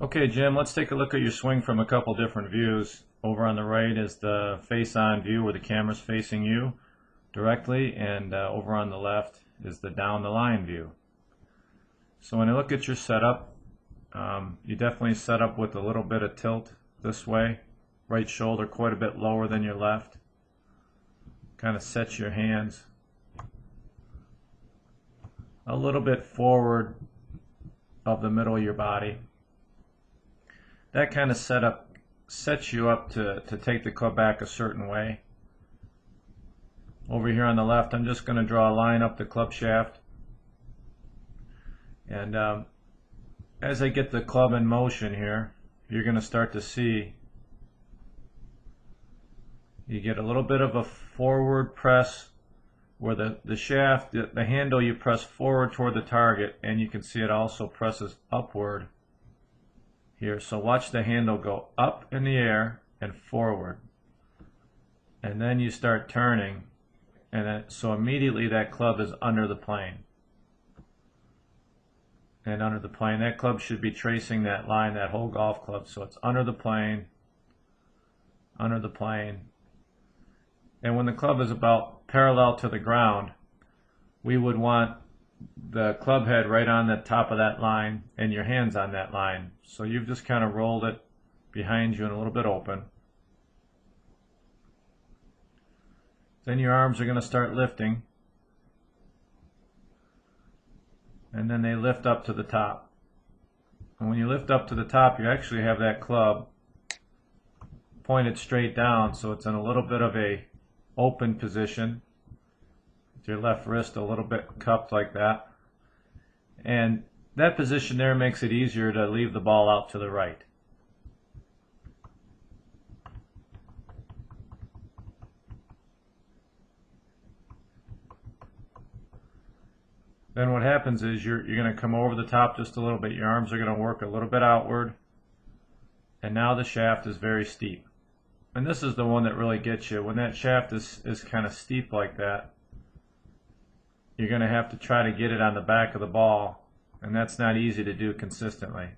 Okay, Jim, let's take a look at your swing from a couple different views. Over on the right is the face-on view where the camera's facing you directly, and over on the left is the down-the-line view. So when I look at your setup, you definitely set up with a little bit of tilt this way. Right shoulder quite a bit lower than your left. Kind of sets your hands a little bit forward of the middle of your body. That kind of setup sets you up to take the club back a certain way. Over here on the left, I'm just going to draw a line up the club shaft. And as I get the club in motion here, you're going to start to see you get a little bit of a forward press where the shaft, the handle, you press forward toward the target, and you can see it also presses upward here. So watch the handle go up in the air and forward, and then you start turning, and so immediately that club is under the plane. And under the plane, that club should be tracing that line, that whole golf club. So it's under the plane, under the plane. And when the club is about parallel to the ground, we would want the club head right on the top of that line and your hands on that line. So you've just kind of rolled it behind you and a little bit open. Then your arms are going to start lifting, and then they lift up to the top. And when you lift up to the top, you actually have that club pointed straight down, so it's in a little bit of a open position with your left wrist a little bit cupped like that. And that position there makes it easier to leave the ball out to the right. Then what happens is you're going to come over the top just a little bit. Your arms are going to work a little bit outward. And now the shaft is very steep. And this is the one that really gets you. When that shaft is kind of steep like that, you're going to have to try to get it on the back of the ball. And that's not easy to do consistently.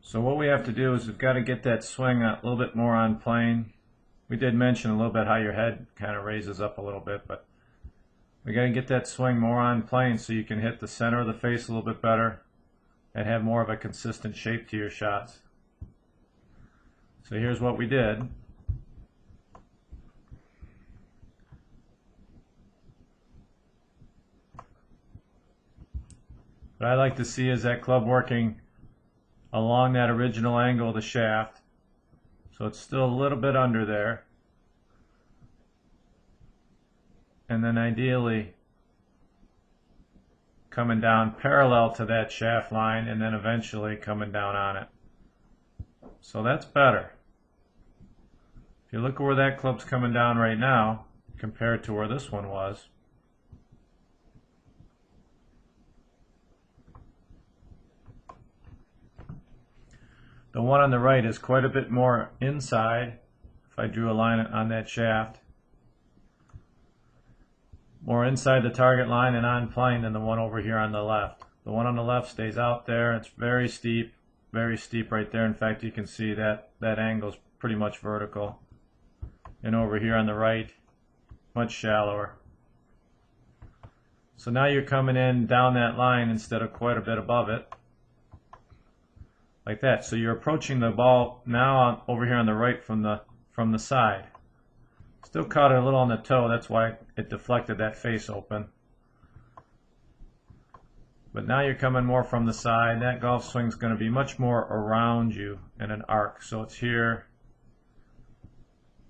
So what we have to do is we've got to get that swing a little bit more on plane. We did mention a little bit how your head kind of raises up a little bit, but we got to get that swing more on plane so you can hit the center of the face a little bit better and have more of a consistent shape to your shots. So here's what we did. What I like to see is that club working along that original angle of the shaft. So it's still a little bit under there. And then ideally coming down parallel to that shaft line and then eventually coming down on it. So that's better. If you look at where that club's coming down right now compared to where this one was, the one on the right is quite a bit more inside. If I drew a line on that shaft, more inside the target line and on plane than the one over here on the left. The one on the left stays out there. It's very steep right there. In fact, you can see that angle's pretty much vertical. And over here on the right, much shallower. So now you're coming in down that line instead of quite a bit above it. Like that. So you're approaching the ball now over here on the right from the side. Still caught it a little on the toe, that's why it deflected that face open. But now you're coming more from the side. That golf swing is going to be much more around you in an arc. So it's here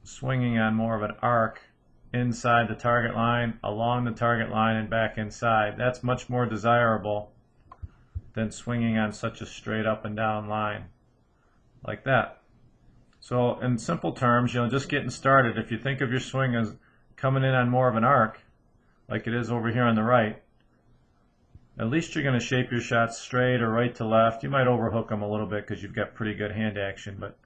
swinging on more of an arc inside the target line, along the target line, and back inside. That's much more desirable than swinging on such a straight up and down line like that. So in simple terms, just getting started, if you think of your swing as coming in on more of an arc, like it is over here on the right, at least you're going to shape your shots straight or right to left. You might overhook them a little bit because you've got pretty good hand action, but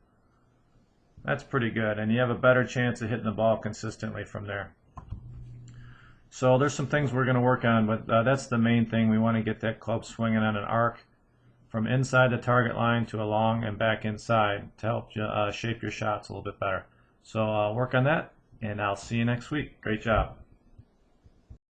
that's pretty good. And you have a better chance of hitting the ball consistently from there. So there's some things we're going to work on, but that's the main thing. We want to get that club swinging on an arc from inside the target line to along and back inside to help shape your shots a little bit better. So work on that, and I'll see you next week. Great job.